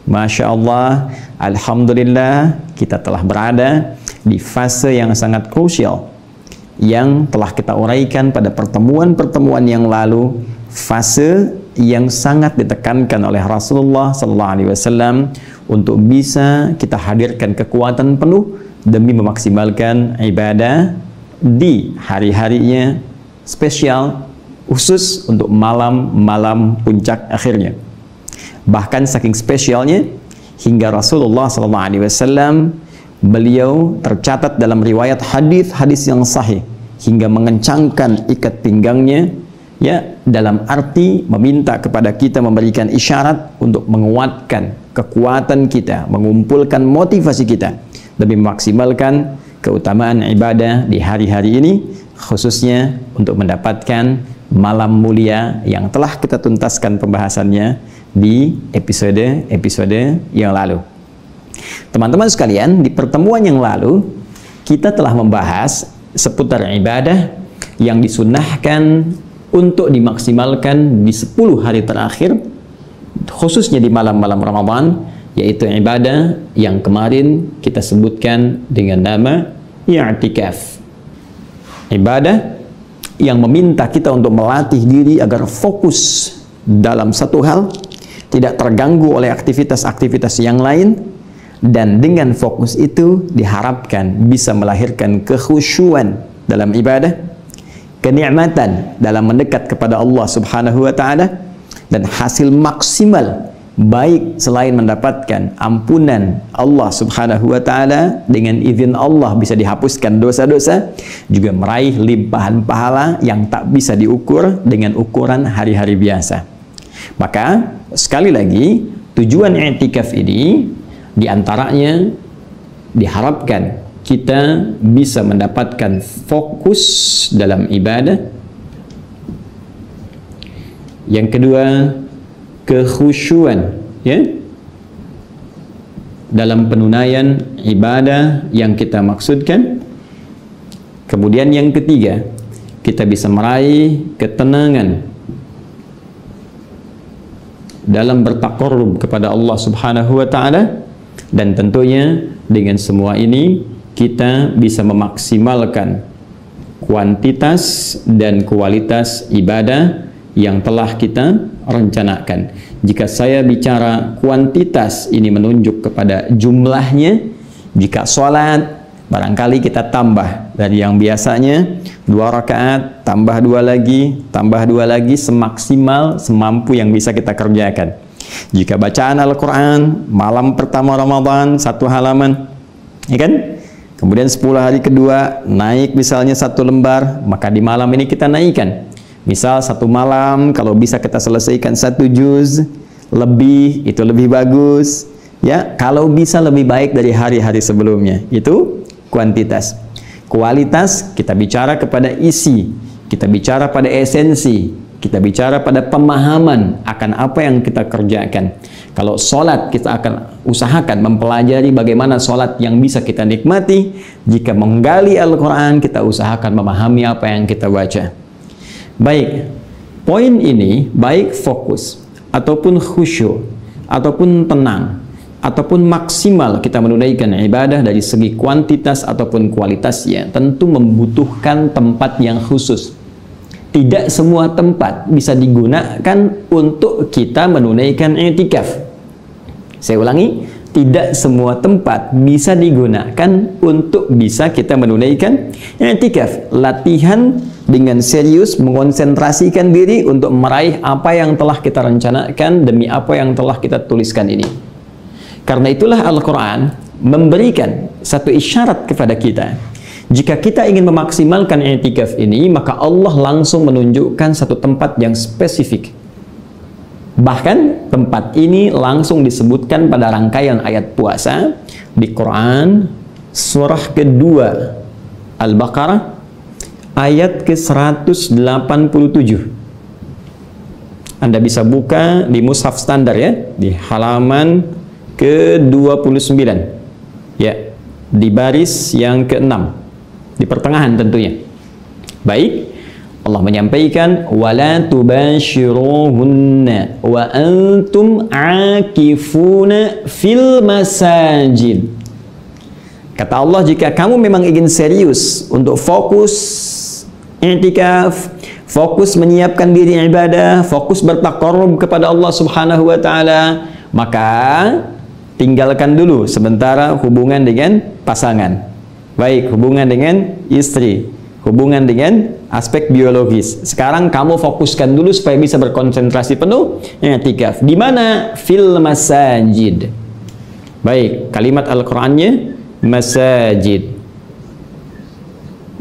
Masya Allah, Alhamdulillah, kita telah berada di fase yang sangat krusial yang telah kita uraikan pada pertemuan-pertemuan yang lalu, fase yang sangat ditekankan oleh Rasulullah SAW untuk bisa kita hadirkan kekuatan penuh demi memaksimalkan ibadah di hari-harinya spesial, khusus untuk malam-malam puncak akhirnya. Bahkan saking spesialnya hingga Rasulullah SAW beliau tercatat dalam riwayat hadis-hadis yang sahih hingga mengencangkan ikat pinggangnya, ya, dalam arti meminta kepada kita memberikan isyarat untuk menguatkan kekuatan kita, mengumpulkan motivasi kita demi memaksimalkan keutamaan ibadah di hari-hari ini, khususnya untuk mendapatkan malam mulia yang telah kita tuntaskan pembahasannya di episode yang lalu. Teman-teman sekalian, di pertemuan yang lalu kita telah membahas seputar ibadah yang disunnahkan untuk dimaksimalkan di 10 hari terakhir, khususnya di malam-malam Ramadan, yaitu ibadah yang kemarin kita sebutkan dengan nama i'tikaf. Ibadah yang meminta kita untuk melatih diri agar fokus dalam satu hal, tidak terganggu oleh aktivitas-aktivitas yang lain, dan dengan fokus itu diharapkan bisa melahirkan kekhusyuan dalam ibadah, kenikmatan dalam mendekat kepada Allah Subhanahu wa Ta'ala, dan hasil maksimal baik selain mendapatkan ampunan Allah Subhanahu wa Ta'ala, dengan izin Allah bisa dihapuskan dosa-dosa, juga meraih limpahan pahala yang tak bisa diukur dengan ukuran hari-hari biasa. Maka sekali lagi, tujuan i'tikaf ini diantaranya diharapkan kita bisa mendapatkan fokus dalam ibadah. Yang kedua, kekhusyuan, ya, dalam penunaian ibadah yang kita maksudkan. Kemudian yang ketiga, kita bisa meraih ketenangan dalam bertaqarrub kepada Allah Subhanahu wa Ta'ala, dan tentunya dengan semua ini kita bisa memaksimalkan kuantitas dan kualitas ibadah yang telah kita rencanakan. Jika saya bicara kuantitas, ini menunjuk kepada jumlahnya. Jika sholat, barangkali kita tambah dari yang biasanya 2 rakaat, tambah 2 lagi, semaksimal semampu yang bisa kita kerjakan. Jika bacaan Al-Quran malam pertama Ramadan 1 halaman, ya kan? Kemudian 10 hari kedua naik misalnya 1 lembar, maka di malam ini kita naikkan. Misal 1 malam kalau bisa kita selesaikan 1 juz lebih, itu lebih bagus. Ya, kalau bisa lebih baik dari hari-hari sebelumnya. Itu kuantitas. Kualitas, kita bicara kepada isi, kita bicara pada esensi, kita bicara pada pemahaman akan apa yang kita kerjakan. Kalau sholat, kita akan usahakan mempelajari bagaimana sholat yang bisa kita nikmati. Jika menggali Al-Quran, kita usahakan memahami apa yang kita baca. Baik, poin ini, baik fokus, ataupun khusyuk, ataupun tenang, ataupun maksimal kita menunaikan ibadah dari segi kuantitas ataupun kualitasnya, tentu membutuhkan tempat yang khusus. Tidak semua tempat bisa digunakan untuk kita menunaikan i'tikaf. Saya ulangi, tidak semua tempat bisa digunakan untuk bisa kita menunaikan i'tikaf. Latihan dengan serius, mengonsentrasikan diri untuk meraih apa yang telah kita rencanakan demi apa yang telah kita tuliskan ini. Karena itulah Al-Quran memberikan satu isyarat kepada kita. Jika kita ingin memaksimalkan i'tikaf ini, maka Allah langsung menunjukkan satu tempat yang spesifik. Bahkan tempat ini langsung disebutkan pada rangkaian ayat puasa di Quran, surah kedua Al-Baqarah, ayat ke-187. Anda bisa buka di mushaf standar, ya, di halaman ke-29, ya, di baris yang ke-6, di pertengahan tentunya. Baik, Allah menyampaikan wala tubashiruhunna wa antum akifuna fil masajid. Kata Allah, jika kamu memang ingin serius untuk fokus i'tikaf, fokus menyiapkan diri ibadah, fokus bertaqarrub kepada Allah Subhanahu wa taala, maka tinggalkan dulu sementara hubungan dengan pasangan. Baik hubungan dengan istri, hubungan dengan aspek biologis. Sekarang kamu fokuskan dulu supaya bisa berkonsentrasi penuh i'tikaf. Di mana? Fil masajid. Baik, kalimat Al-Qur'annya masajid.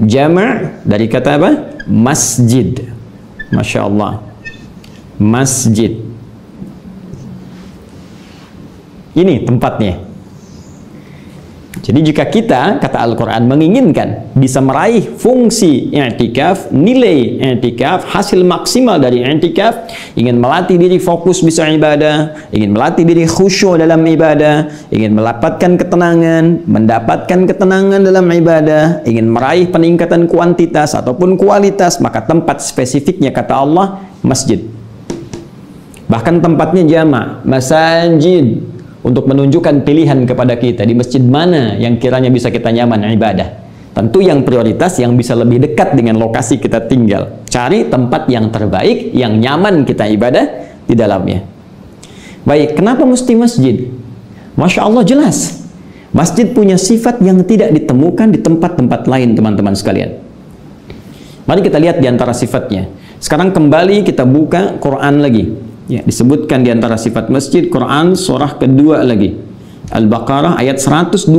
Jama' dari kata apa? Masjid. Masya Allah. Masjid. Ini tempatnya. Jadi jika kita, kata Al-Quran, menginginkan bisa meraih fungsi i'tikaf, nilai i'tikaf, hasil maksimal dari i'tikaf, ingin melatih diri fokus bisa ibadah, ingin melatih diri khusyuk dalam ibadah, ingin mendapatkan ketenangan dalam ibadah, ingin meraih peningkatan kuantitas ataupun kualitas, maka tempat spesifiknya, kata Allah, masjid. Bahkan tempatnya jama', masajid, untuk menunjukkan pilihan kepada kita di masjid mana yang kiranya bisa kita nyaman ibadah. Tentu yang prioritas yang bisa lebih dekat dengan lokasi kita tinggal. Cari tempat yang terbaik, yang nyaman kita ibadah di dalamnya. Baik, kenapa mesti masjid? Masya Allah, jelas. Masjid punya sifat yang tidak ditemukan di tempat-tempat lain, teman-teman sekalian. Mari kita lihat di antara sifatnya. Sekarang kembali kita buka Quran lagi. Ya, disebutkan di antara sifat masjid Quran surah kedua lagi, Al-Baqarah ayat 125.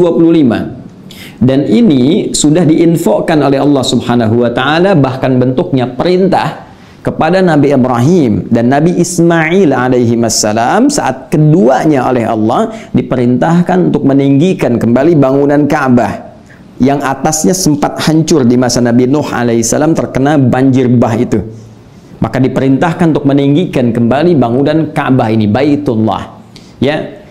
Dan ini sudah diinfokan oleh Allah Subhanahu wa taala, bahkan bentuknya perintah kepada Nabi Ibrahim dan Nabi Ismail alaihi wassalam saat keduanya oleh Allah diperintahkan untuk meninggikan kembali bangunan Ka'bah yang atasnya sempat hancur di masa Nabi Nuh alaihissalam terkena banjir bah itu. Maka diperintahkan untuk meninggikan kembali bangunan Ka'bah ini, Baitullah. Ya,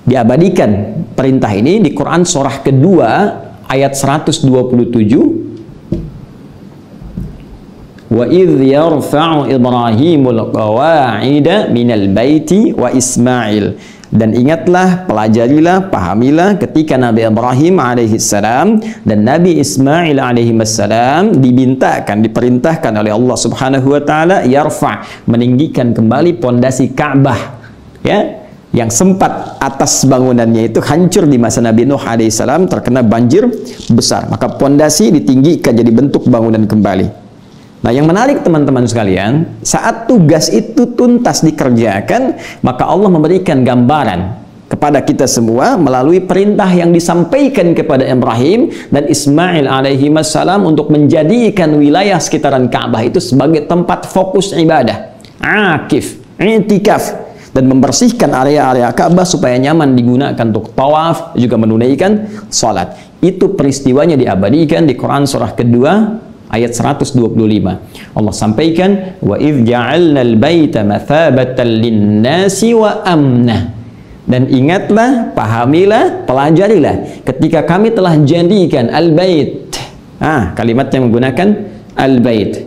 diabadikan perintah ini di Quran surah kedua ayat 127. Wa idh yarfa'u Ibrahimul qawa'ida minal baiti wa Ismail. Dan ingatlah, pelajarilah, pahamilah ketika Nabi Ibrahim alaihissalam dan Nabi Ismail alaihissalam diperintahkan oleh Allah Subhanahu wa taala yarfa', meninggikan kembali pondasi Ka'bah, ya, yang sempat atas bangunannya itu hancur di masa Nabi Nuh alaihissalam terkena banjir besar. Maka pondasi ditinggikan jadi bentuk bangunan kembali. Nah, yang menarik teman-teman sekalian, saat tugas itu tuntas dikerjakan, maka Allah memberikan gambaran kepada kita semua melalui perintah yang disampaikan kepada Ibrahim dan Ismail alaihi wassalam untuk menjadikan wilayah sekitaran Ka'bah itu sebagai tempat fokus ibadah, akif, i'tikaf, dan membersihkan area-area Ka'bah supaya nyaman digunakan untuk tawaf, juga menunaikan salat. Itu peristiwanya diabadikan di Quran surah kedua ayat 125. Allah sampaikan wa idz ja'alna al-baita mathabatan lin-nasi wa amna. Dan ingatlah, pahamilah, pelajarilah ketika kami telah jadikan al-bait. Kalimatnya menggunakan al-bait.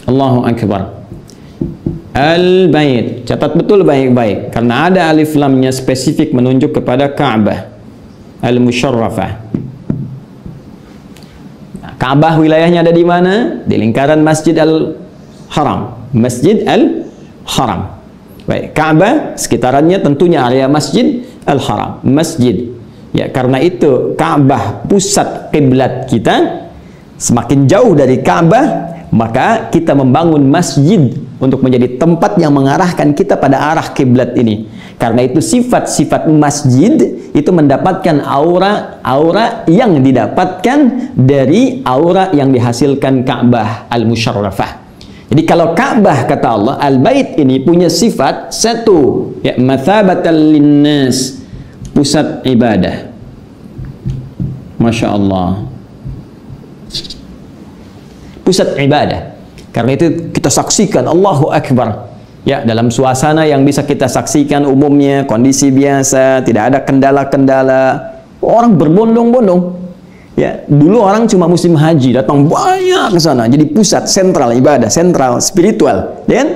Allahu akbar. Al-bait. Catat betul baik-baik karena ada alif lamnya spesifik menunjuk kepada Ka'bah al-musyarrafah. Ka'bah wilayahnya ada di mana? Di lingkaran Masjid Al-Haram. Masjid Al-Haram. Baik, Ka'bah sekitarannya tentunya area Masjid Al-Haram. Masjid. Ya, karena itu Ka'bah pusat kiblat kita. Semakin jauh dari Ka'bah, maka kita membangun masjid untuk menjadi tempat yang mengarahkan kita pada arah kiblat ini. Karena itu sifat-sifat masjid itu mendapatkan aura yang didapatkan dari aura yang dihasilkan Ka'bah al-musyarrafah. Jadi kalau Ka'bah, kata Allah, al-bait ini punya sifat satu, ya, mathabatan linnas, pusat ibadah. Masya Allah, pusat ibadah. Karena itu kita saksikan Allahu Akbar. Ya, dalam suasana yang bisa kita saksikan umumnya, kondisi biasa, tidak ada kendala-kendala, orang berbondong-bondong. Ya, dulu orang cuma musim haji datang banyak ke sana, jadi pusat sentral ibadah, sentral spiritual, ya kan?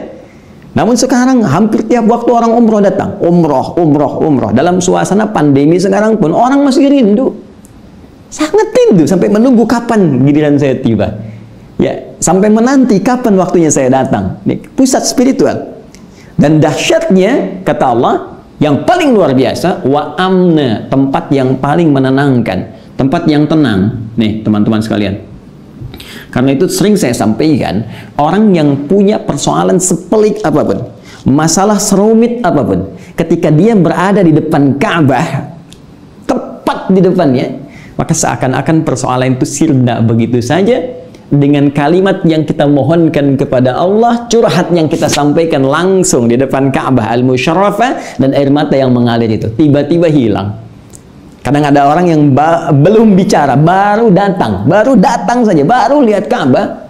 Namun sekarang hampir tiap waktu orang umroh datang, umroh. Dalam suasana pandemi sekarang pun orang masih rindu, sangat rindu sampai menunggu kapan giliran saya tiba. Ya, sampai menanti kapan waktunya saya datang. Ini pusat spiritual. Dan dahsyatnya kata Allah yang paling luar biasa, wa amna, tempat yang paling menenangkan. Tempat yang tenang, nih teman-teman sekalian. Karena itu sering saya sampaikan, orang yang punya persoalan sepelik apapun, masalah serumit apapun, ketika dia berada di depan Ka'bah, tepat di depannya, maka seakan-akan persoalan itu sirna begitu saja, dengan kalimat yang kita mohonkan kepada Allah, curhat yang kita sampaikan langsung di depan Ka'bah Al-Musyarrafah, dan air mata yang mengalir itu tiba-tiba hilang. Kadang ada orang yang belum bicara, baru datang saja, baru lihat Ka'bah,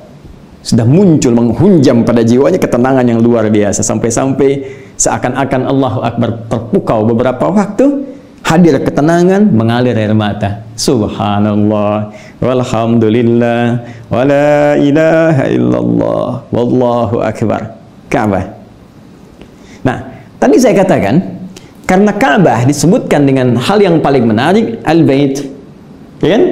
sudah muncul menghunjam pada jiwanya ketenangan yang luar biasa, sampai-sampai seakan-akan Allahu Akbar terpukau beberapa waktu, hadir ketenangan, mengalir air mata. Subhanallah, walhamdulillah, wala ilaha illallah, wallahu akbar. Ka'bah. Nah, tadi saya katakan, karena Ka'bah disebutkan dengan hal yang paling menarik, al-bait, ya kan?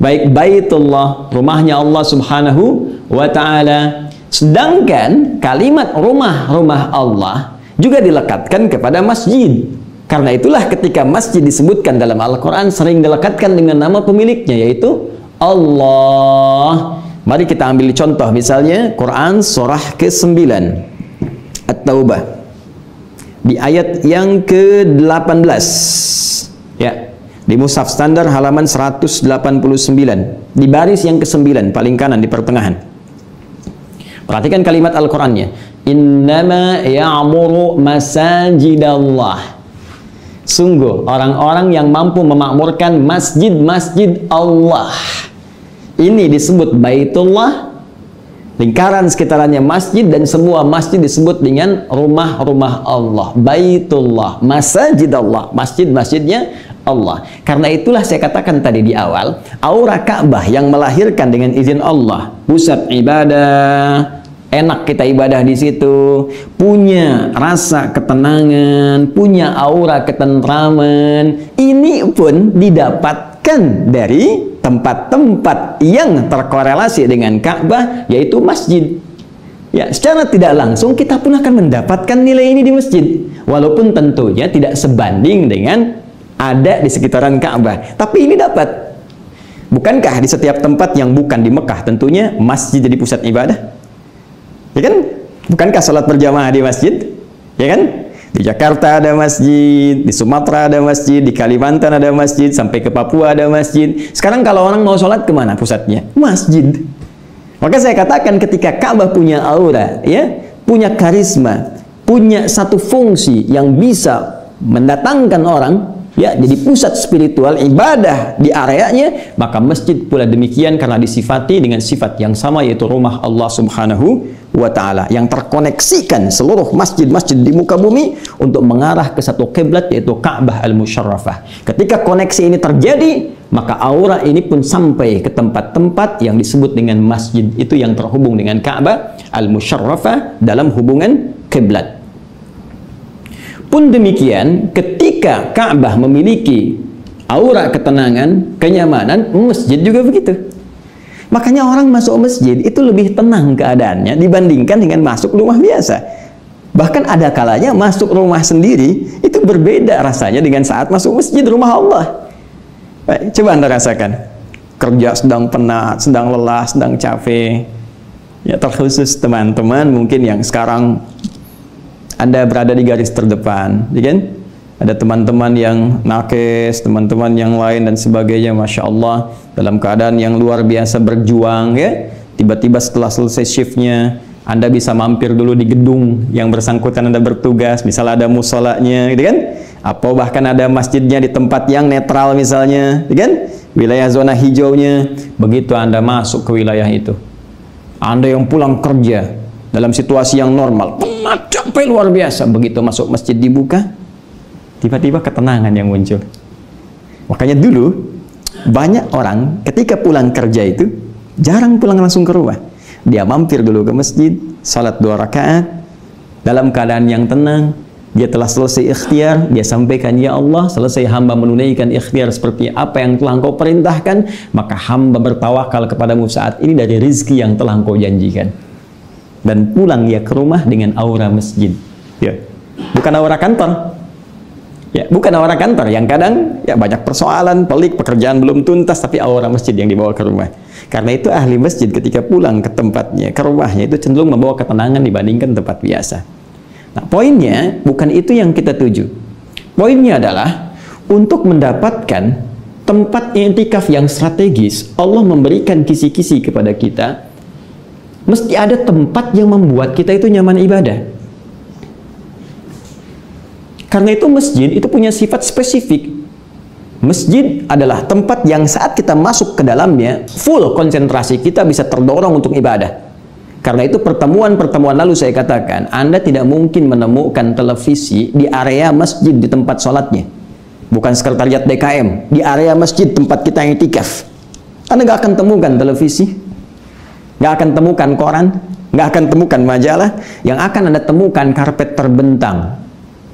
Baik Baitullah, rumahnya Allah Subhanahu wa ta'ala. Sedangkan kalimat rumah Allah juga dilekatkan kepada masjid. Karena itulah ketika masjid disebutkan dalam Al-Quran sering dilekatkan dengan nama pemiliknya, yaitu Allah. Mari kita ambil contoh, misalnya Quran surah ke-9 At-Taubah di ayat yang ke-18, ya, di mushaf standar halaman 189, di baris yang ke-9 paling kanan di pertengahan. Perhatikan kalimat Al-Qur'annya, innama ya'muru masajidallah. Sungguh orang-orang yang mampu memakmurkan masjid-masjid Allah, ini disebut Baitullah, lingkaran sekitarannya masjid, dan semua masjid disebut dengan rumah-rumah Allah. Baitullah, masjid Allah, masjid-masjidnya Allah. Karena itulah saya katakan tadi di awal, aura Ka'bah yang melahirkan dengan izin Allah, pusat ibadah, enak kita ibadah di situ, punya rasa ketenangan, punya aura ketentraman. Ini pun didapatkan dari tempat-tempat yang terkorelasi dengan Ka'bah, yaitu masjid. Ya, secara tidak langsung kita pun akan mendapatkan nilai ini di masjid, walaupun tentunya tidak sebanding dengan ada di sekitaran Ka'bah. Tapi ini dapat. Bukankah di setiap tempat yang bukan di Mekah tentunya masjid jadi pusat ibadah? Ya kan? Bukankah sholat berjamaah di masjid? Ya kan? Di Jakarta ada masjid, di Sumatera ada masjid, di Kalimantan ada masjid, sampai ke Papua ada masjid. Sekarang kalau orang mau sholat kemana pusatnya? Masjid. Maka saya katakan ketika Ka'bah punya aura, ya, punya karisma, punya satu fungsi yang bisa mendatangkan orang, ya, jadi pusat spiritual ibadah di areanya, maka masjid pula demikian karena disifati dengan sifat yang sama, yaitu rumah Allah Subhanahu wa ta'ala, yang terkoneksikan seluruh masjid-masjid di muka bumi untuk mengarah ke satu kiblat, yaitu Ka'bah Al-Musyarrafah. Ketika koneksi ini terjadi, maka aura ini pun sampai ke tempat-tempat yang disebut dengan masjid, itu yang terhubung dengan Ka'bah Al-Musyarrafah dalam hubungan kiblat. Pun demikian, ketika Ka'bah memiliki aura ketenangan, kenyamanan, masjid juga begitu. Makanya orang masuk masjid itu lebih tenang keadaannya dibandingkan dengan masuk rumah biasa. Bahkan ada kalanya masuk rumah sendiri itu berbeda rasanya dengan saat masuk masjid, rumah Allah. Baik, coba Anda rasakan. Kerja sedang penat, sedang lelah, sedang capek. Ya, terkhusus teman-teman mungkin yang sekarang Anda berada di garis terdepan, ya kan? Ada teman-teman yang nakes, teman-teman yang lain dan sebagainya, Masya Allah, dalam keadaan yang luar biasa berjuang, ya. Tiba-tiba setelah selesai shiftnya, Anda bisa mampir dulu di gedung yang bersangkutan Anda bertugas, misalnya ada musolanya, gitu kan? Atau bahkan ada masjidnya di tempat yang netral misalnya, gitu kan? Wilayah zona hijaunya. Begitu Anda masuk ke wilayah itu, Anda yang pulang kerja dalam situasi yang normal, penat, capek luar biasa, begitu masuk masjid dibuka, tiba-tiba ketenangan yang muncul. Makanya dulu banyak orang ketika pulang kerja itu jarang pulang langsung ke rumah. Dia mampir dulu ke masjid, salat 2 rakaat dalam keadaan yang tenang. Dia telah selesai ikhtiar, dia sampaikan, ya Allah, selesai hamba menunaikan ikhtiar seperti apa yang telah Engkau perintahkan, maka hamba bertawakal kepadamu saat ini dari rizki yang telah Engkau janjikan. Dan pulang dia ke rumah dengan aura masjid. Ya. Bukan aura kantor. Ya, bukan aura kantor yang kadang ya banyak persoalan, pelik, pekerjaan belum tuntas, tapi aura masjid yang dibawa ke rumah. Karena itu ahli masjid ketika pulang ke tempatnya, ke rumahnya, itu cenderung membawa ketenangan dibandingkan tempat biasa. Nah, poinnya bukan itu yang kita tuju. Poinnya adalah untuk mendapatkan tempat i'tikaf yang strategis, Allah memberikan kisi-kisi kepada kita. Mesti ada tempat yang membuat kita itu nyaman ibadah. Karena itu masjid itu punya sifat spesifik. Masjid adalah tempat yang saat kita masuk ke dalamnya, full konsentrasi kita bisa terdorong untuk ibadah. Karena itu pertemuan-pertemuan lalu saya katakan, Anda tidak mungkin menemukan televisi di area masjid di tempat sholatnya. Bukan sekretariat DKM, di area masjid tempat kita i'tikaf. Anda nggak akan temukan televisi, nggak akan temukan koran, nggak akan temukan majalah. Yang akan Anda temukan karpet terbentang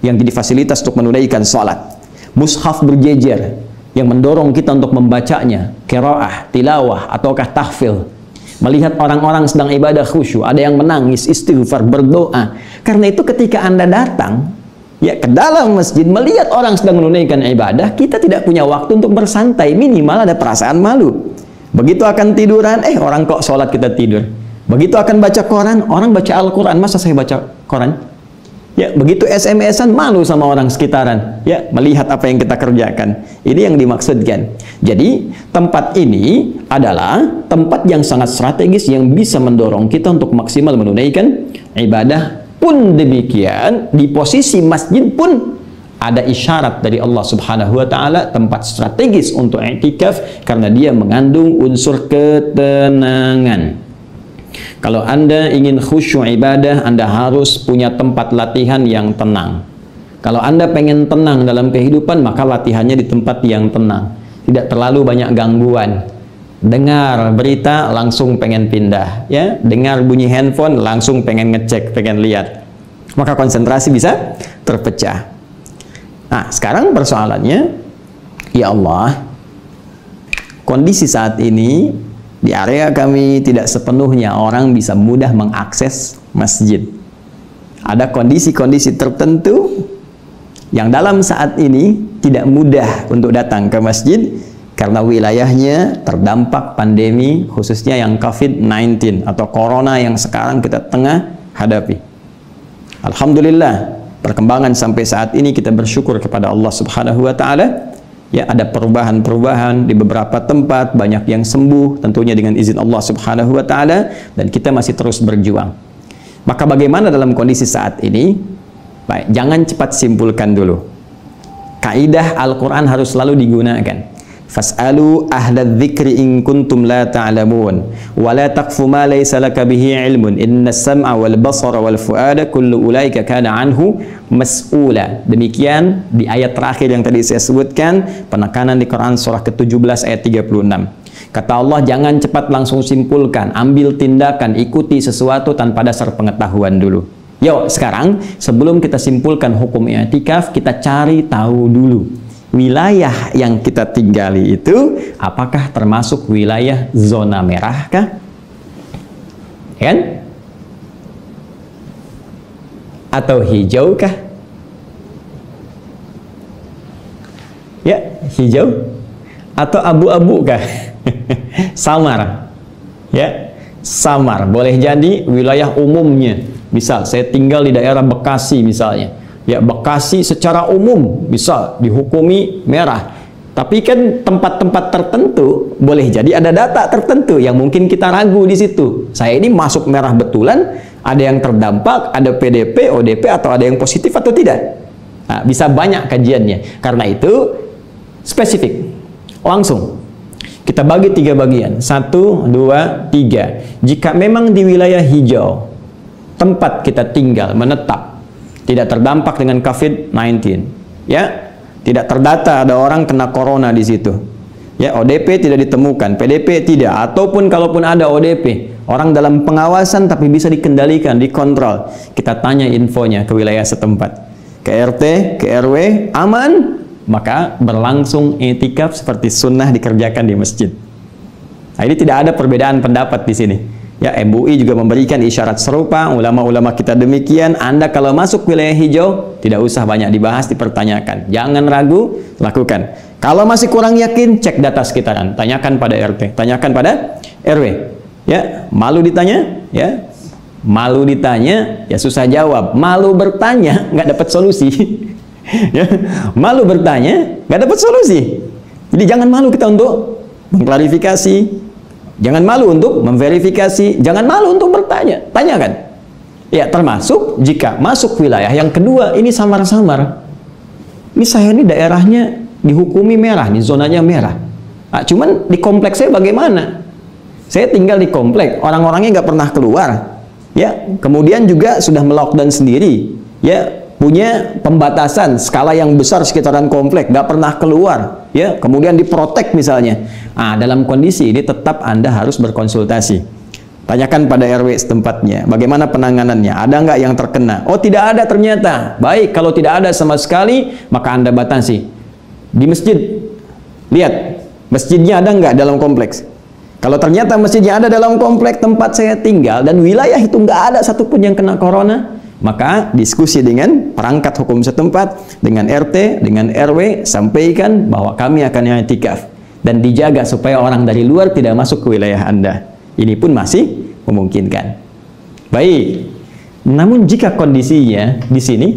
yang jadi fasilitas untuk menunaikan sholat. Mushaf berjejer yang mendorong kita untuk membacanya, qiraah, tilawah, ataukah tahfil. Melihat orang-orang sedang ibadah khusyuk, ada yang menangis, istighfar, berdoa. Karena itu ketika Anda datang ya ke dalam masjid, melihat orang sedang menunaikan ibadah, kita tidak punya waktu untuk bersantai, minimal ada perasaan malu. Begitu akan tiduran, orang kok sholat kita tidur. Begitu akan baca koran, orang baca Al-Quran, masa saya baca koran? Ya, begitu SMS-an malu sama orang sekitaran, ya, melihat apa yang kita kerjakan. Ini yang dimaksudkan. Jadi, tempat ini adalah tempat yang sangat strategis yang bisa mendorong kita untuk maksimal menunaikan ibadah. Pun demikian, di posisi masjid pun ada isyarat dari Allah Subhanahu wa taala, tempat strategis untuk i'tikaf karena dia mengandung unsur ketenangan. Kalau Anda ingin khusyuk ibadah, Anda harus punya tempat latihan yang tenang. Kalau Anda pengen tenang dalam kehidupan, maka latihannya di tempat yang tenang. Tidak terlalu banyak gangguan. Dengar berita, langsung pengen pindah. Ya, dengar bunyi handphone, langsung pengen ngecek, pengen lihat. Maka konsentrasi bisa terpecah. Nah, sekarang persoalannya, ya Allah, kondisi saat ini, di area kami tidak sepenuhnya orang bisa mudah mengakses masjid. Ada kondisi-kondisi tertentu yang dalam saat ini tidak mudah untuk datang ke masjid karena wilayahnya terdampak pandemi, khususnya yang COVID-19 atau Corona yang sekarang kita tengah hadapi. Alhamdulillah, perkembangan sampai saat ini kita bersyukur kepada Allah Subhanahu wa taala. Ya, ada perubahan-perubahan di beberapa tempat, banyak yang sembuh tentunya dengan izin Allah Subhanahu wa taala, dan kita masih terus berjuang. Maka bagaimana dalam kondisi saat ini? Baik, jangan cepat simpulkan dulu. Kaidah Al-Qur'an harus selalu digunakan. Fas'alu ahla dzikri in kuntum la ta'lamun wa la taqfu ma laysa laka bihi ilmun innas sam'a wal basara wal fuada kullu ulaika kana anhu mas'ula. Demikian di ayat terakhir yang tadi saya sebutkan, penekanan di Quran surah ke-17 ayat 36. Kata Allah, jangan cepat langsung simpulkan, ambil tindakan, ikuti sesuatu tanpa dasar pengetahuan dulu. Yuk, sekarang sebelum kita simpulkan hukum i'tikaf, kita cari tahu dulu wilayah yang kita tinggali itu apakah termasuk wilayah zona merah kah? Kan? Atau hijau kah? Ya, hijau atau abu-abu kah? Samar. Ya, samar. Boleh jadi wilayah umumnya. Misal saya tinggal di daerah Bekasi misalnya. Ya, Bekasi secara umum bisa dihukumi merah. Tapi kan tempat-tempat tertentu boleh jadi ada data tertentu yang mungkin kita ragu di situ. Saya ini masuk merah betulan, ada yang terdampak, ada PDP, ODP, atau ada yang positif atau tidak. Nah, bisa banyak kajiannya. Karena itu spesifik. Langsung kita bagi 3 bagian. 1, 2, 3. Jika memang di wilayah hijau tempat kita tinggal menetap, tidak terdampak dengan COVID-19, ya, tidak terdata ada orang kena corona di situ, Ya, ODP tidak ditemukan, PDP tidak, ataupun kalaupun ada ODP, orang dalam pengawasan tapi bisa dikendalikan, dikontrol. Kita tanya infonya ke wilayah setempat, ke RT, ke RW, aman, maka berlangsung i'tikaf seperti sunnah dikerjakan di masjid. Nah, ini tidak ada perbedaan pendapat di sini. Ya, MUI juga memberikan isyarat serupa, ulama-ulama kita demikian. Anda kalau masuk wilayah hijau, tidak usah banyak dibahas, dipertanyakan. Jangan ragu, lakukan. Kalau masih kurang yakin, cek data sekitaran. Tanyakan pada RT, tanyakan pada RW. Ya, malu ditanya, ya. Malu ditanya, ya susah jawab. Malu bertanya, nggak dapat solusi. Ya, malu bertanya, nggak dapat solusi. Jadi jangan malu kita untuk mengklarifikasi. Jangan malu untuk memverifikasi, jangan malu untuk bertanya, tanyakan. Ya, termasuk jika masuk wilayah yang kedua, ini samar-samar. Ini saya ini daerahnya dihukumi merah, nih zonanya merah. Nah, cuman di kompleks saya bagaimana? Saya tinggal di komplek, orang-orangnya nggak pernah keluar. Ya, kemudian juga sudah melockdown sendiri. Ya, punya pembatasan skala yang besar sekitaran komplek, nggak pernah keluar. Ya, kemudian diprotek misalnya. Nah, dalam kondisi ini tetap Anda harus berkonsultasi. Tanyakan pada RW setempatnya, bagaimana penanganannya, ada nggak yang terkena? Oh, tidak ada ternyata. Baik, kalau tidak ada sama sekali, maka Anda batasi. Di masjid, lihat, masjidnya ada nggak dalam kompleks? Kalau ternyata masjidnya ada dalam kompleks tempat saya tinggal, dan wilayah itu nggak ada satupun yang kena corona, maka diskusi dengan perangkat hukum setempat, dengan RT, dengan RW, sampaikan bahwa kami akan i'tikaf. Dan dijaga supaya orang dari luar tidak masuk ke wilayah Anda. Ini pun masih memungkinkan. Baik. Namun jika kondisinya di sini,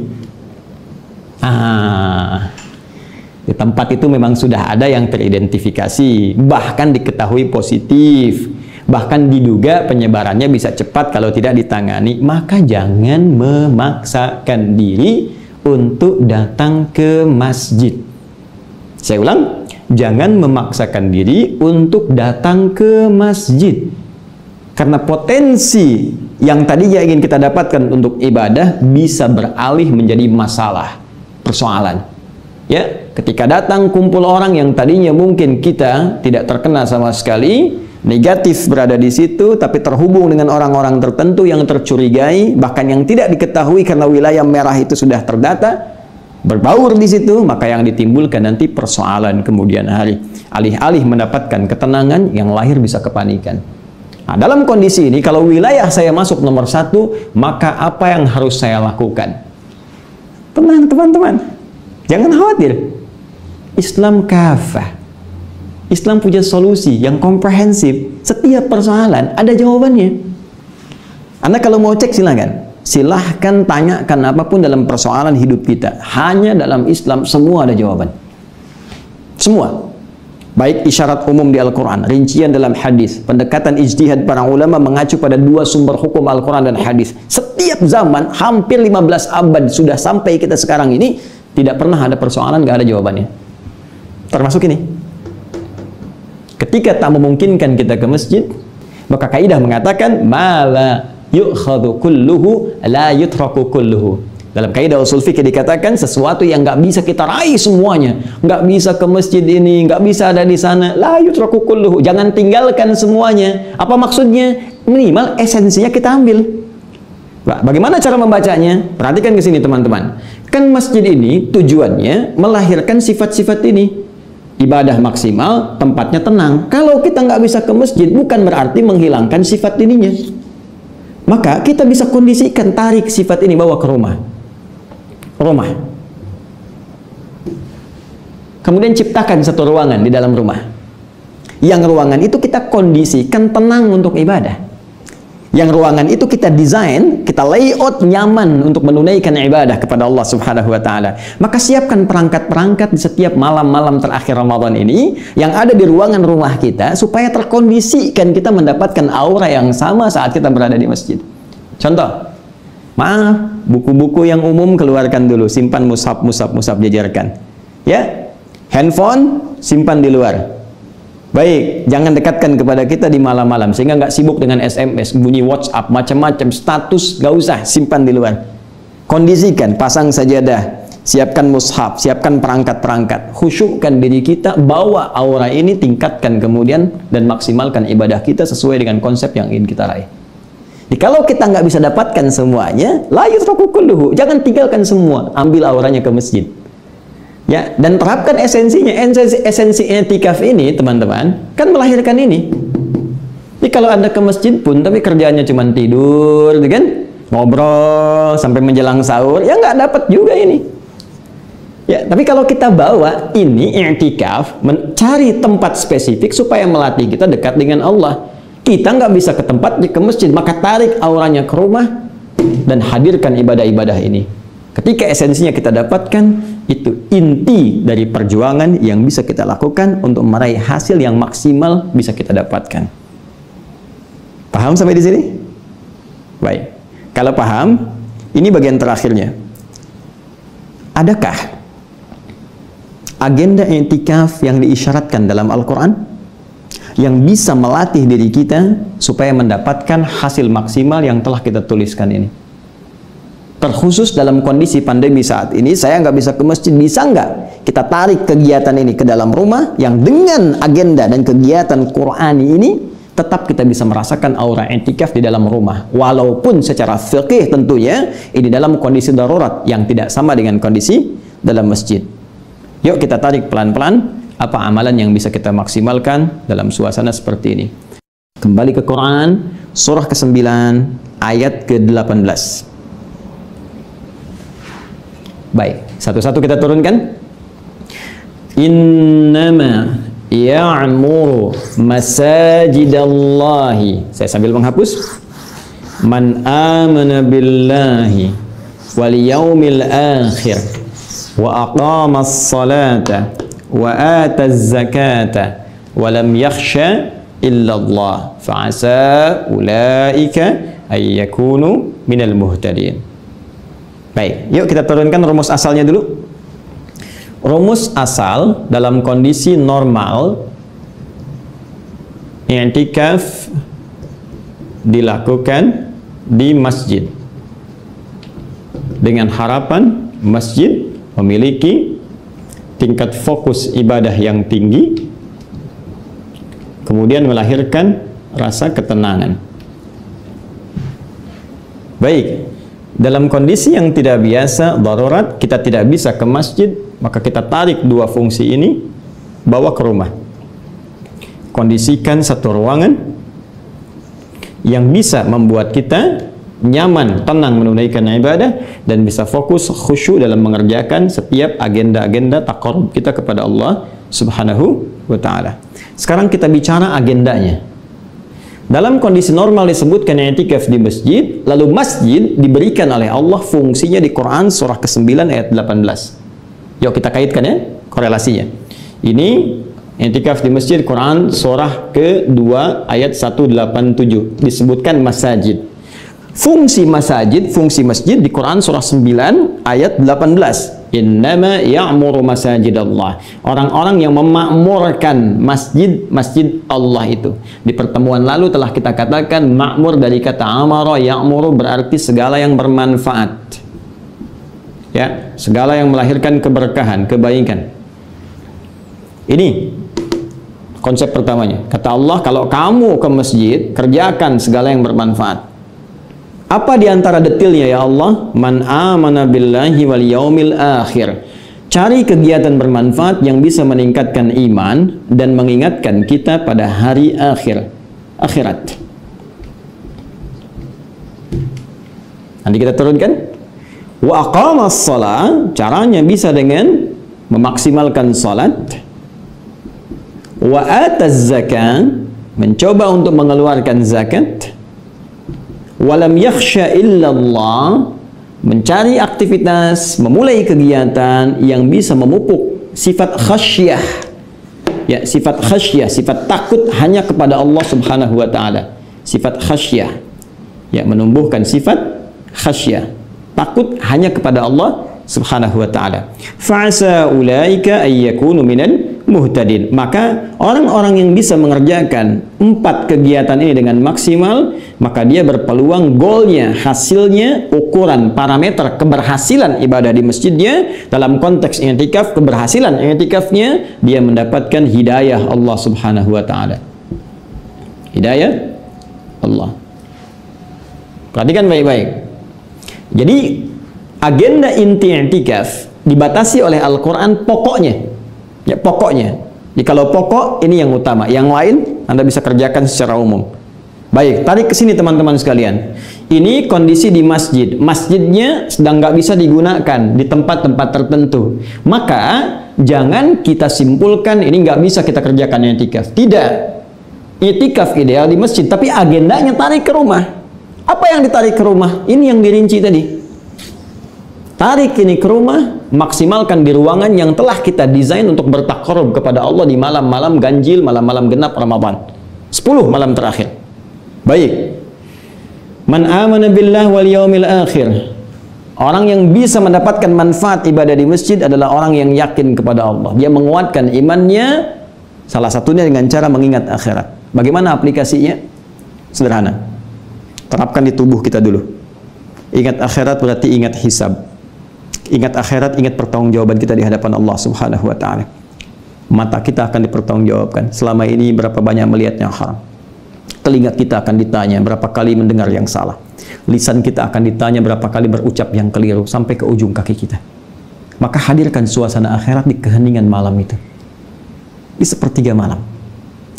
di tempat itu memang sudah ada yang teridentifikasi, bahkan diketahui positif, bahkan diduga penyebarannya bisa cepat kalau tidak ditangani, maka jangan memaksakan diri untuk datang ke masjid. Saya ulang, jangan memaksakan diri untuk datang ke masjid. Karena potensi yang tadinya ingin kita dapatkan untuk ibadah bisa beralih menjadi masalah, persoalan. Ya, ketika datang kumpul orang yang tadinya mungkin kita tidak terkena sama sekali, negatif berada di situ, tapi terhubung dengan orang-orang tertentu yang tercurigai, bahkan yang tidak diketahui karena wilayah merah itu sudah terdata, berbaur di situ, maka yang ditimbulkan nanti persoalan kemudian hari. Alih-alih mendapatkan ketenangan, yang lahir bisa kepanikan. Nah, dalam kondisi ini, kalau wilayah saya masuk nomor 1, maka apa yang harus saya lakukan? Tenang teman-teman, jangan khawatir. Islam kafah. Islam punya solusi yang komprehensif. Setiap persoalan ada jawabannya. Anda kalau mau cek silakan. Silahkan tanyakan apapun dalam persoalan hidup kita. Hanya dalam Islam semua ada jawaban. Semua. Baik isyarat umum di Al-Quran, rincian dalam hadis, pendekatan ijtihad para ulama mengacu pada 2 sumber hukum Al-Quran dan hadis. Setiap zaman, hampir 15 abad sudah sampai kita sekarang ini, tidak pernah ada persoalan gak ada jawabannya. Termasuk ini. Ketika tak memungkinkan kita ke masjid, maka kaidah mengatakan mala yu'khadhu kulluhu la yutraku kulluhu. Dalam kaidah usul fikih dikatakan sesuatu yang nggak bisa kita raih semuanya, nggak bisa ke masjid ini, nggak bisa ada di sana, la yutraku kulluhu. Jangan tinggalkan semuanya. Apa maksudnya? Minimal esensinya kita ambil. Nah, bagaimana cara membacanya? Perhatikan ke sini teman-teman. Kan masjid ini tujuannya melahirkan sifat-sifat ini. Ibadah maksimal, tempatnya tenang. Kalau kita nggak bisa ke masjid, bukan berarti menghilangkan sifat ininya. Maka kita bisa kondisikan, tarik sifat ini bawa ke rumah. Kemudian ciptakan satu ruangan di dalam rumah. Yang ruangan itu kita kondisikan tenang untuk ibadah. Yang ruangan itu kita desain, kita layout nyaman untuk menunaikan ibadah kepada Allah Subhanahu wa Ta'ala. Maka siapkan perangkat-perangkat di setiap malam-malam terakhir Ramadan ini yang ada di ruangan rumah kita supaya terkondisikan kita mendapatkan aura yang sama saat kita berada di masjid. Contoh, maaf, buku-buku yang umum keluarkan dulu, simpan mushaf jajarkan. Ya, handphone simpan di luar. Baik, jangan dekatkan kepada kita di malam-malam sehingga nggak sibuk dengan SMS, bunyi WhatsApp, macam-macam status, nggak usah, simpan di luar. Kondisikan, pasang sajadah, Siapkan mushaf, siapkan perangkat-perangkat, khusyukkan diri kita, bawa aura ini, tingkatkan kemudian dan maksimalkan ibadah kita sesuai dengan konsep yang ingin kita raih. Jadi, kalau kita nggak bisa dapatkan semuanya, la yutraku kulluhu, jangan tinggalkan semua, ambil auranya ke masjid. Ya, dan terapkan esensinya. Esensi i'tikaf ini, teman-teman, kan melahirkan ini. Jadi kalau Anda ke masjid pun tapi kerjaannya cuma tidur, gitu kan? Ngobrol sampai menjelang sahur, ya nggak dapat juga ini. Ya, tapi kalau kita bawa ini i'tikaf, mencari tempat spesifik supaya melatih kita dekat dengan Allah. Kita nggak bisa ke tempat, ke masjid, maka tarik auranya ke rumah dan hadirkan ibadah-ibadah ini. Ketika esensinya kita dapatkan, itu inti dari perjuangan yang bisa kita lakukan untuk meraih hasil yang maksimal bisa kita dapatkan. Paham sampai di sini? Baik. Kalau paham, ini bagian terakhirnya. Adakah agenda i'tikaf yang diisyaratkan dalam Al-Quran yang bisa melatih diri kita supaya mendapatkan hasil maksimal yang telah kita tuliskan ini? Terkhusus dalam kondisi pandemi saat ini, saya nggak bisa ke masjid, bisa nggak kita tarik kegiatan ini ke dalam rumah yang dengan agenda dan kegiatan Qur'ani ini tetap kita bisa merasakan aura i'tikaf di dalam rumah, walaupun secara fikih tentunya ini dalam kondisi darurat yang tidak sama dengan kondisi dalam masjid. Yuk kita tarik pelan-pelan apa amalan yang bisa kita maksimalkan dalam suasana seperti ini. Kembali ke Quran, surah ke-9 ayat ke-18. Baik, satu-satu kita turunkan. Innama ya'muru masajidallahi. Saya sambil menghapus. Man amana billahi wal yaumil akhir wa aqamas salata wa ataz zakata wa lam yakhsha illa Allah fa asa ulaika ay yakunu minal muhtadin. Baik, yuk kita turunkan rumus asalnya dulu. Rumus asal dalam kondisi normal, i'tikaf dilakukan di masjid dengan harapan masjid memiliki tingkat fokus ibadah yang tinggi, kemudian melahirkan rasa ketenangan. Baik, dalam kondisi yang tidak biasa, darurat, kita tidak bisa ke masjid, maka kita tarik dua fungsi ini, bawa ke rumah. Kondisikan satu ruangan yang bisa membuat kita nyaman, tenang menunaikan ibadah, dan bisa fokus khusyuk dalam mengerjakan setiap agenda-agenda taqarrub kita kepada Allah Subhanahu wa Ta'ala. Sekarang kita bicara agendanya. Dalam kondisi normal disebutkan i'tikaf di masjid, lalu masjid diberikan oleh Allah fungsinya di Quran surah ke-9 ayat 18. Yuk kita kaitkan ya korelasinya. Ini i'tikaf di masjid, Quran surah ke-2 ayat 187 disebutkan masajid. Fungsi masajid, fungsi masjid di Quran surah 9 ayat 18. Innama ya'muru masajidallah. Orang-orang yang memakmurkan masjid Allah itu. Di pertemuan lalu telah kita katakan makmur dari kata amara ya'muru berarti segala yang bermanfaat. Ya, segala yang melahirkan keberkahan, kebaikan. Ini konsep pertamanya. Kata Allah, kalau kamu ke masjid, kerjakan segala yang bermanfaat. Apa di antara detailnya ya Allah? Man amana billahi wal yaumil akhir. Cari kegiatan bermanfaat yang bisa meningkatkan iman dan mengingatkan kita pada hari akhirat. Nanti kita turunkan. Wa aqamas shalah, caranya bisa dengan memaksimalkan salat. Wa ataz zakat, mencoba untuk mengeluarkan zakat. Walam yakhsha illallah, mencari aktivitas, memulai kegiatan yang bisa memupuk sifat khasyah. Ya, sifat khasyah, sifat takut hanya kepada Allah Subhanahu wa Ta'ala. Sifat khasyah. Ya, menumbuhkan sifat khasyah, takut hanya kepada Allah Subhanahu wa Ta'ala. Fa'asa ulaika ay yakunu minal muhtadin. Maka orang-orang yang bisa mengerjakan 4 kegiatan ini dengan maksimal, maka dia berpeluang golnya, hasilnya, ukuran, parameter keberhasilan ibadah di masjidnya dalam konteks i'tikaf, keberhasilan i'tikafnya dia mendapatkan hidayah Allah Subhanahu wa taala. Hidayah Allah. Perhatikan baik-baik. Jadi agenda inti i'tikaf dibatasi oleh Al-Quran pokoknya. Ya, pokoknya. Jadi kalau pokok ini yang utama, yang lain Anda bisa kerjakan secara umum. Baik, tarik ke sini teman-teman sekalian. Ini kondisi di masjid. Masjidnya sedang nggak bisa digunakan di tempat-tempat tertentu. Maka jangan kita simpulkan ini nggak bisa kita kerjakan i'tikaf. Tidak. I'tikaf ideal di masjid, tapi agendanya tarik ke rumah. Apa yang ditarik ke rumah? Ini yang dirinci tadi. Tarik ini ke rumah, maksimalkan di ruangan yang telah kita desain untuk bertakarrub kepada Allah di malam-malam ganjil, malam-malam genap Ramadan. 10 malam terakhir. Baik. Man amana billah wal yaumil akhir. Orang yang bisa mendapatkan manfaat ibadah di masjid adalah orang yang yakin kepada Allah. Dia menguatkan imannya, salah satunya dengan cara mengingat akhirat. Bagaimana aplikasinya? Sederhana. Terapkan di tubuh kita dulu. Ingat akhirat berarti ingat hisab. Ingat akhirat, ingat pertanggungjawaban kita di hadapan Allah Subhanahu wa taala. Mata kita akan dipertanggungjawabkan. Selama ini berapa banyak melihat yang haram. Telinga kita akan ditanya berapa kali mendengar yang salah. Lisan kita akan ditanya berapa kali berucap yang keliru sampai ke ujung kaki kita. Maka hadirkan suasana akhirat di keheningan malam itu. Di sepertiga malam.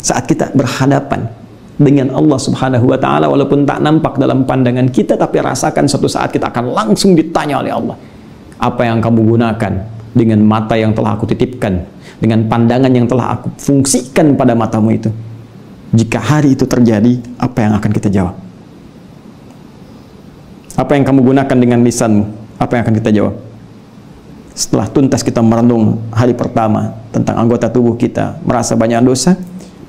Saat kita berhadapan dengan Allah Subhanahu wa taala, walaupun tak nampak dalam pandangan kita, tapi rasakan suatu saat kita akan langsung ditanya oleh Allah. Apa yang kamu gunakan dengan mata yang telah aku titipkan, dengan pandangan yang telah aku fungsikan pada matamu itu? Jika hari itu terjadi, apa yang akan kita jawab? Apa yang kamu gunakan dengan lisanmu? Apa yang akan kita jawab? Setelah tuntas kita merenung hari pertama tentang anggota tubuh kita, merasa banyak dosa,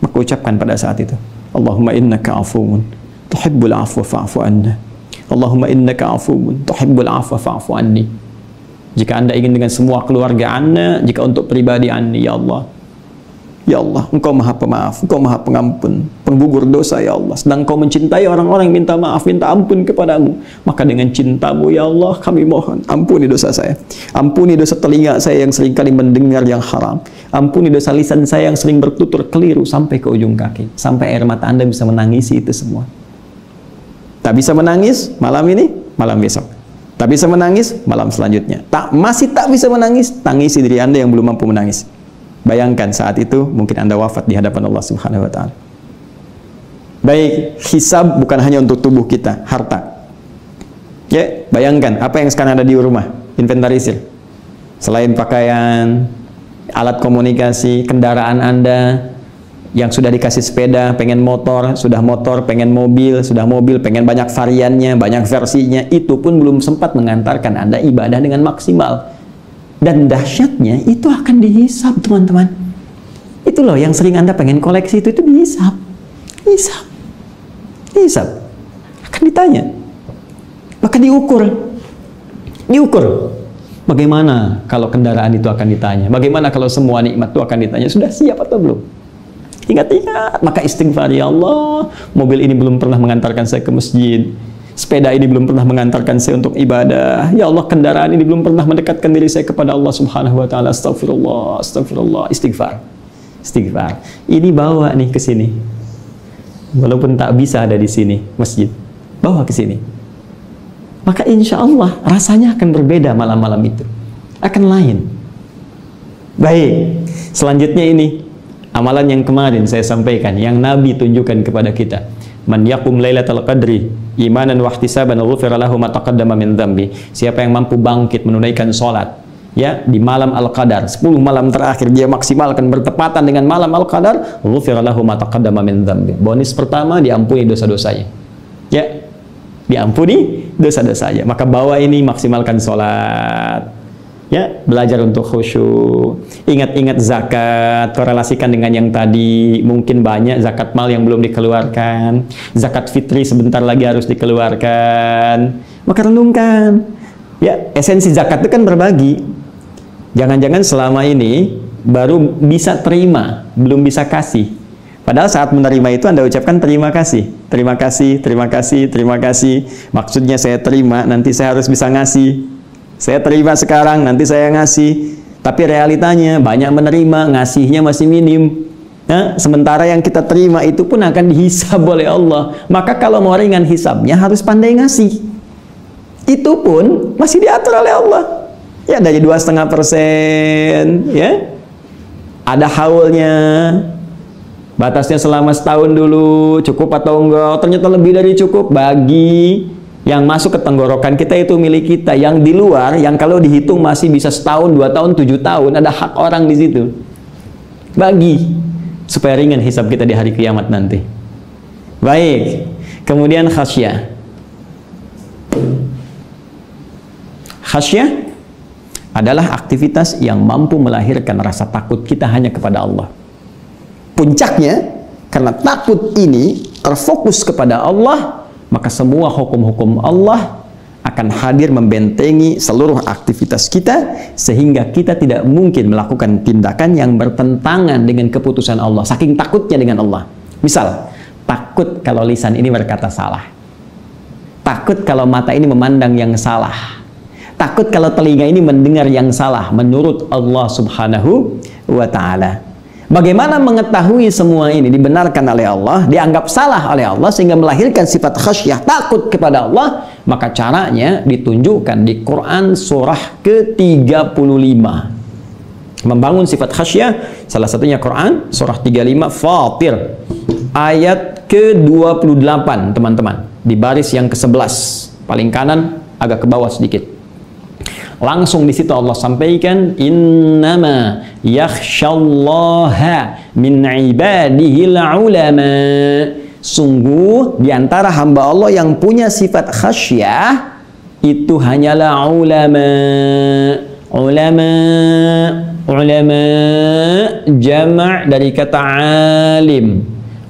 maka ucapkan pada saat itu, Allahumma innaka afuwun tuhibbul afwa fa'fu anna. Allahumma innaka afuwun tuhibbul afwa fa'fu anni. Jika Anda ingin dengan semua keluarga Anda, jika untuk pribadi Anda, ya Allah, ya Allah, Engkau maha pemaaf, Engkau maha pengampun, penggugur dosa, ya Allah. Sedang Engkau mencintai orang-orang yang minta maaf, minta ampun kepadamu. Maka dengan cintamu, ya Allah, kami mohon, ampuni dosa saya. Ampuni dosa telinga saya yang seringkali mendengar yang haram. Ampuni dosa lisan saya yang sering bertutur keliru sampai ke ujung kaki. Sampai air mata Anda bisa menangisi itu semua. Tak bisa menangis malam ini, malam besok. Tak bisa menangis malam selanjutnya. Masih tak bisa menangis, tangisi diri Anda yang belum mampu menangis. Bayangkan saat itu mungkin Anda wafat di hadapan Allah Subhanahu wa taala. Baik, hisab bukan hanya untuk tubuh kita, harta. Ya, bayangkan apa yang sekarang ada di rumah, inventarisir. Selain pakaian, alat komunikasi, kendaraan Anda yang sudah dikasih sepeda, pengen motor, sudah motor, pengen mobil, sudah mobil, pengen banyak variannya, banyak versinya, itu pun belum sempat mengantarkan Anda ibadah dengan maksimal. Dan dahsyatnya itu akan dihisab, teman-teman. Itu loh yang sering Anda pengen koleksi itu dihisab. Hisab. Hisab. Akan ditanya. Maka diukur. Diukur. Bagaimana kalau kendaraan itu akan ditanya? Bagaimana kalau semua nikmat itu akan ditanya? Sudah siap atau belum? Ingat-ingat, maka istighfar, ya Allah, mobil ini belum pernah mengantarkan saya ke masjid, sepeda ini belum pernah mengantarkan saya untuk ibadah, ya Allah, kendaraan ini belum pernah mendekatkan diri saya kepada Allah Subhanahu wa taala. Astagfirullah, astagfirullah, istighfar. Istighfar. Ini bawa nih ke sini. Walaupun tak bisa ada di sini masjid, bawa ke sini. Maka insya Allah rasanya akan berbeda malam-malam itu. Akan lain. Baik, selanjutnya ini amalan yang kemarin saya sampaikan, yang Nabi tunjukkan kepada kita. Man yaqum lailatal qadri imanan wa ihtisaban ghufira lahu ma taqaddama min dzambi. Siapa yang mampu bangkit menunaikan salat ya di malam Al-Qadar, 10 malam terakhir dia maksimalkan bertepatan dengan malam Al-Qadar, ghufira lahu ma taqaddama min dzambi. Bonus pertama, diampuni dosa-dosanya. Ya, diampuni dosa-dosanya. Maka bawa ini, maksimalkan salat. Ya, belajar untuk khusyuk. Ingat-ingat zakat, korelasikan dengan yang tadi. Mungkin banyak zakat mal yang belum dikeluarkan. Zakat fitri sebentar lagi harus dikeluarkan. Maka renungkan. Ya, esensi zakat itu kan berbagi. Jangan-jangan selama ini baru bisa terima, belum bisa kasih. Padahal saat menerima itu Anda ucapkan terima kasih. Terima kasih, terima kasih, terima kasih. Maksudnya saya terima, nanti saya harus bisa ngasih. Saya terima sekarang, nanti saya ngasih. Tapi realitanya banyak menerima, ngasihnya masih minim. Nah, sementara yang kita terima itu pun akan dihisab oleh Allah. Maka kalau mau ringan hisabnya harus pandai ngasih. Itu pun masih diatur oleh Allah. Ya dari 2,5%, ya. Ada haulnya. Batasnya selama setahun dulu, cukup atau enggak? Ternyata lebih dari cukup. Bagi yang masuk ke tenggorokan kita itu milik kita. Yang di luar, yang kalau dihitung masih bisa setahun, 2 tahun, 7 tahun, ada hak orang di situ. Bagi, supaya ringan hisab kita di hari kiamat nanti. Baik, kemudian khasyah. Khasyah adalah aktivitas yang mampu melahirkan rasa takut kita hanya kepada Allah. Puncaknya, karena takut ini terfokus kepada Allah, maka semua hukum-hukum Allah akan hadir membentengi seluruh aktivitas kita, sehingga kita tidak mungkin melakukan tindakan yang bertentangan dengan keputusan Allah, saking takutnya dengan Allah. Misal, takut kalau lisan ini berkata salah, takut kalau mata ini memandang yang salah, takut kalau telinga ini mendengar yang salah menurut Allah Subhanahu wa Ta'ala. Bagaimana mengetahui semua ini dibenarkan oleh Allah, dianggap salah oleh Allah, sehingga melahirkan sifat khasyah, takut kepada Allah? Maka caranya ditunjukkan di Quran surah ke-35. Membangun sifat khasyah, salah satunya Quran surah 35 Fatir ayat ke-28, teman-teman, di baris yang ke-11, paling kanan agak ke bawah sedikit. Langsung di situ Allah sampaikan, innama yakhsyallaha min ibadihil ulama. Sungguh di antara hamba Allah yang punya sifat khasyah itu hanyalah ulama. Ulama, ulama jama' dari kata alim.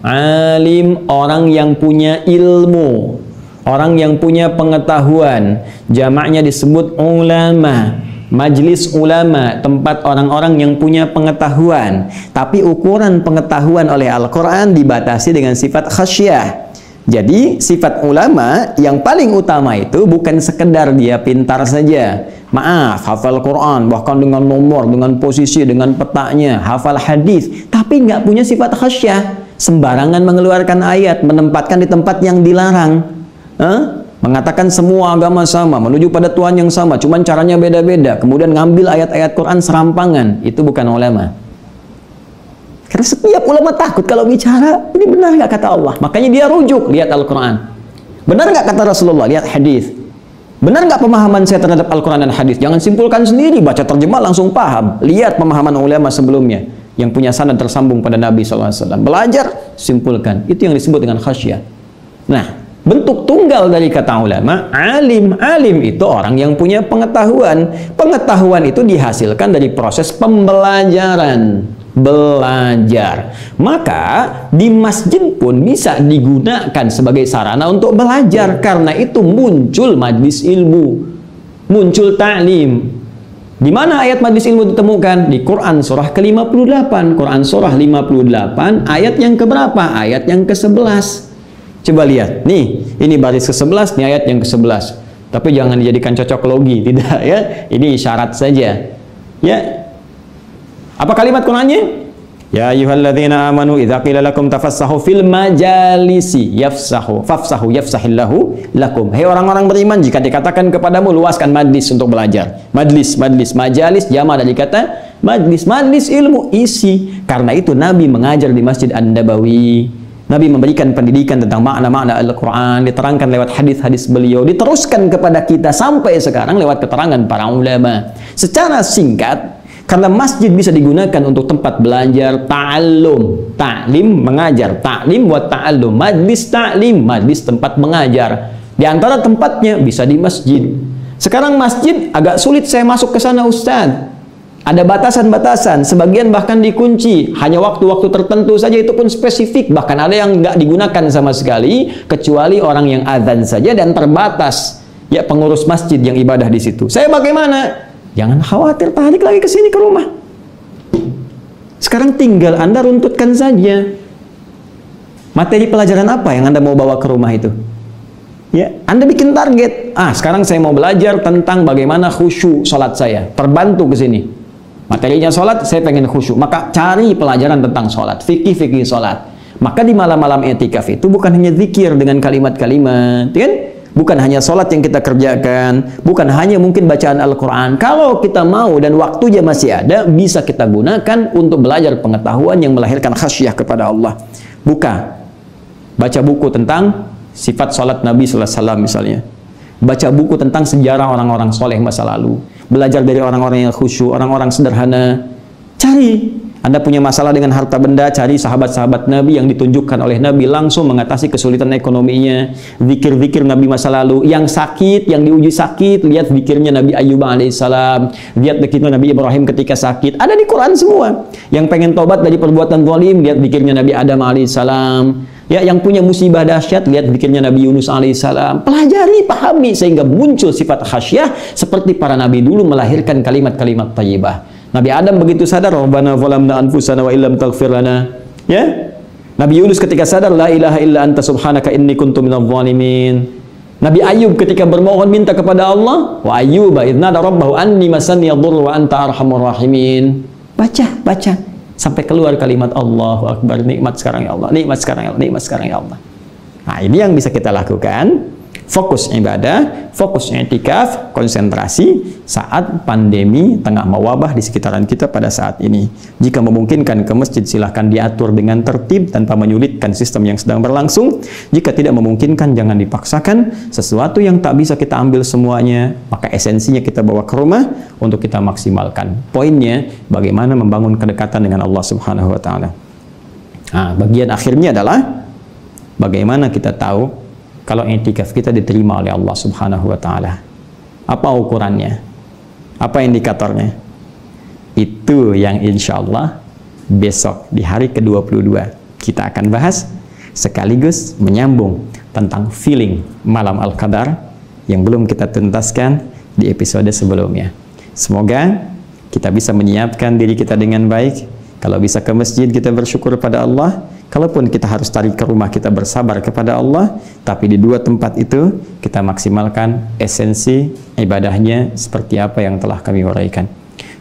Alim, orang yang punya ilmu, orang yang punya pengetahuan. Jamaknya disebut ulama. Majlis ulama, tempat orang-orang yang punya pengetahuan. Tapi ukuran pengetahuan oleh Al-Quran dibatasi dengan sifat khasyah. Jadi sifat ulama yang paling utama itu bukan sekedar dia pintar saja. Maaf, hafal Quran, bahkan dengan nomor, dengan posisi, dengan petanya, hafal hadis, tapi nggak punya sifat khasyah. Sembarangan mengeluarkan ayat, menempatkan di tempat yang dilarang. Mengatakan semua agama sama, menuju pada Tuhan yang sama, cuman caranya beda-beda, kemudian ngambil ayat-ayat Quran serampangan. Itu bukan ulama. Karena setiap ulama takut kalau bicara, ini benar nggak kata Allah? Makanya dia rujuk, lihat Al-Quran. Benar nggak kata Rasulullah? Lihat hadis. Benar nggak pemahaman saya terhadap Al-Quran dan hadis? Jangan simpulkan sendiri, baca terjemah langsung paham. Lihat pemahaman ulama sebelumnya yang punya sanad tersambung pada Nabi SAW. Belajar, simpulkan. Itu yang disebut dengan khasyah. Nah, bentuk tunggal dari kata ulama, alim. Alim itu orang yang punya pengetahuan. Pengetahuan itu dihasilkan dari proses pembelajaran. Belajar. Maka di masjid pun bisa digunakan sebagai sarana untuk belajar. Karena itu muncul majlis ilmu, muncul ta'lim. Di mana ayat majlis ilmu ditemukan? Di Quran surah ke-58. Quran surah 58 ayat yang keberapa? Ayat yang ke-11. Coba lihat, nih, ini baris ke-11, nih ayat yang ke-11. Tapi jangan dijadikan cocok logi, tidak ya. Ini isyarat saja. Ya. Apa kalimat Qur'annya? Ya ayyuhalladzina amanu idza qila lakum tafassahu fil majalisi fafsahu yafsahillahu lakum. Hei orang-orang beriman, jika dikatakan kepadamu luaskan majlis untuk belajar. Majlis, majalis jama' dari kata majlis, majlis ilmu, isi. Karena itu Nabi mengajar di Masjid An-Nabawi. Nabi memberikan pendidikan tentang makna-makna Al-Quran, diterangkan lewat hadis-hadis beliau, diteruskan kepada kita sampai sekarang lewat keterangan para ulama. Secara singkat, karena masjid bisa digunakan untuk tempat belajar, ta'allum, ta'lim, mengajar, ta'lim wa ta'allum, majlis ta'lim, majlis tempat mengajar. Di antara tempatnya bisa di masjid. Sekarang masjid agak sulit saya masuk ke sana, Ustaz. Ada batasan-batasan, sebagian bahkan dikunci, hanya waktu-waktu tertentu saja, itu pun spesifik, bahkan ada yang nggak digunakan sama sekali, kecuali orang yang azan saja, dan terbatas ya pengurus masjid yang ibadah di situ. Saya bagaimana? Jangan khawatir, tarik lagi ke sini ke rumah. Sekarang tinggal Anda runtutkan saja. Materi pelajaran apa yang Anda mau bawa ke rumah itu? Ya, Anda bikin target. Sekarang saya mau belajar tentang bagaimana khusyuk sholat saya. Terbantu ke sini. Materinya sholat, saya pengen khusyuk. Maka cari pelajaran tentang sholat. Fikih sholat. Maka di malam-malam i'tikaf itu bukan hanya zikir dengan kalimat-kalimat, kan? Bukan hanya sholat yang kita kerjakan, bukan hanya mungkin bacaan Al-Quran. Kalau kita mau dan waktunya masih ada, bisa kita gunakan untuk belajar pengetahuan yang melahirkan khasyah kepada Allah. Baca buku tentang sifat sholat Nabi Sallallahu Alaihi Wasallam misalnya. Baca buku tentang sejarah orang-orang soleh masa lalu. Belajar dari orang-orang yang khusyuk, orang-orang sederhana. Cari. Anda punya masalah dengan harta benda, cari sahabat-sahabat Nabi yang ditunjukkan oleh Nabi langsung mengatasi kesulitan ekonominya. Zikir-zikir Nabi masa lalu. Yang sakit, yang diuji sakit, lihat zikirnya Nabi Ayyub alaihissalam. Lihat zikirnya Nabi Ibrahim ketika sakit. Ada di Quran semua. Yang pengen tobat dari perbuatan zalim, lihat zikirnya Nabi Adam alaihissalam. Ya, yang punya musibah dahsyat, lihat zikirnya Nabi Yunus alaihissalam. Pelajari, pahami, sehingga muncul sifat khasyah seperti para Nabi dulu melahirkan kalimat-kalimat thayyibah. Nabi Adam begitu sadar, Rabbana zalamna anfusana wa illam taghfir lana. Ya. Nabi Yunus ketika sadar, la ilaha illa anta subhanaka inni kuntu minadh dhalimin. Nabi Ayub ketika bermohon minta kepada Allah, wa ayyuba idh nada rabbahu anni masani yadhurru wa anta arhamur rahimin. Baca sampai keluar kalimat Allahu akbar, nikmat sekarang ya Allah, nikmat sekarang ya Allah, nikmat sekarang ya Allah. Nah, ini yang bisa kita lakukan. Fokus ibadah, fokus i'tikaf, konsentrasi saat pandemi tengah mewabah di sekitaran kita pada saat ini. Jika memungkinkan ke masjid, silahkan diatur dengan tertib tanpa menyulitkan sistem yang sedang berlangsung. Jika tidak memungkinkan, jangan dipaksakan. Sesuatu yang tak bisa kita ambil semuanya, maka esensinya kita bawa ke rumah untuk kita maksimalkan. Poinnya, bagaimana membangun kedekatan dengan Allah Subhanahu wa Ta'ala. Nah, bagian akhirnya adalah bagaimana kita tahu kalau i'tikaf kita diterima oleh Allah Subhanahu wa Ta'ala. Apa ukurannya? Apa indikatornya? Itu yang insya Allah besok di hari ke-22 kita akan bahas, sekaligus menyambung tentang feeling malam Al-Qadar yang belum kita tuntaskan di episode sebelumnya. Semoga kita bisa menyiapkan diri kita dengan baik. Kalau bisa ke masjid, kita bersyukur pada Allah. Kalaupun kita harus tarik ke rumah, kita bersabar kepada Allah. Tapi di dua tempat itu, kita maksimalkan esensi ibadahnya seperti apa yang telah kami uraikan.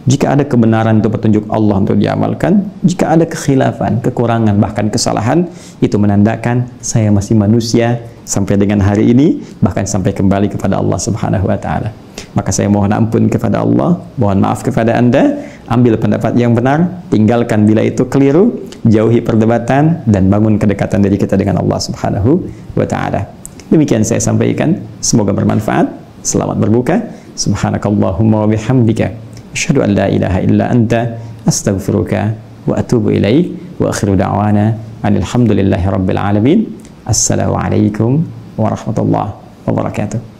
Jika ada kebenaran itu petunjuk Allah untuk diamalkan. Jika ada kekhilafan, kekurangan, bahkan kesalahan, itu menandakan saya masih manusia sampai dengan hari ini, bahkan sampai kembali kepada Allah Subhanahu wa Ta'ala. Maka saya mohon ampun kepada Allah, mohon maaf kepada Anda, ambil pendapat yang benar, tinggalkan bila itu keliru, jauhi perdebatan, dan bangun kedekatan diri kita dengan Allah Subhanahu wa Ta'ala. Demikian saya sampaikan, semoga bermanfaat. Selamat berbuka. Subhanakallahumma wa bihamdika, asyhadu an la ilaha illa anta, astaghfiruka wa atubu ilaik, wa akhiru da'wana alhamdulillahi rabbil alamin. Assalamualaikum warahmatullahi wabarakatuh.